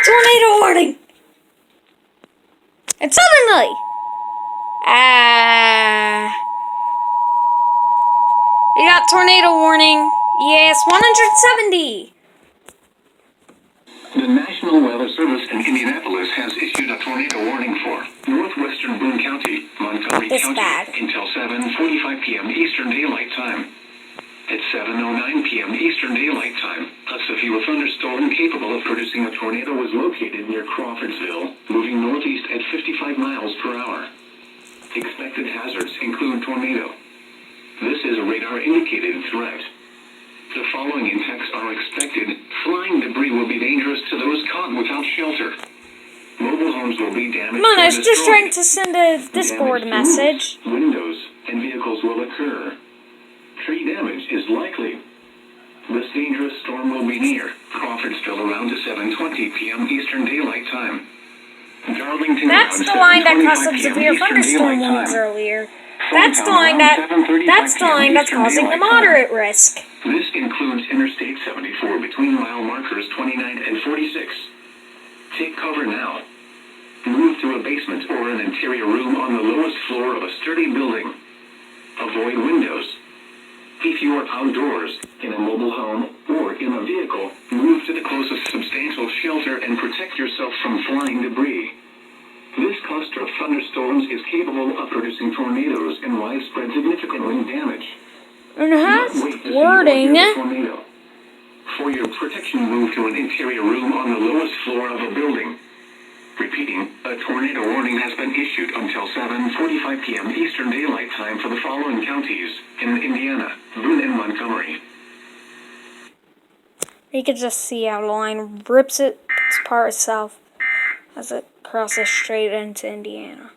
tornado warning! And suddenly, we got tornado warning. EAS 170. The National Weather Service in Indianapolis has issued a tornado warning for northwestern Boone County, Montgomery County, until 7:45 p.m. Eastern Daylight Time. At 7:09 p.m. Eastern Daylight Time, a severe thunderstorm capable of producing a tornado was located near Crawfordsville, moving northeast at 55 miles per hour. Expected hazards include tornado. This is a radar-indicated threat. The following impacts are expected. Flying debris will be dangerous to those caught without shelter. Mobile homes will be damaged. Come on, I was just trying to send a Discord message. Windows and vehicles will occur. Tree damage is likely. This dangerous storm will be near Crawfordsville around 7:20 p.m. Eastern Daylight Time. Darlington. That's the line that caused some severe thunderstorm warnings earlier. That's the line that's causing the moderate risk. This includes Interstate 74 between mile markers 29 and 46. Take cover now. Move to a basement or an interior room on the lowest floor of a sturdy building. Avoid windows. If you are outdoors, in a mobile home, or in a vehicle, move to the closest substantial shelter and protect yourself from flying debris. This cluster of thunderstorms is capable of producing tornadoes and widespread significant wind damage. Wording. Tornado. For your protection, move to an interior room on the lowest floor of a building. Repeating, a tornado warning has been issued until 7:45 p.m. Eastern Daylight Time for the following counties in Indiana, Boone, and Montgomery. You can just see how the line rips its part south as it crosses straight into Indiana.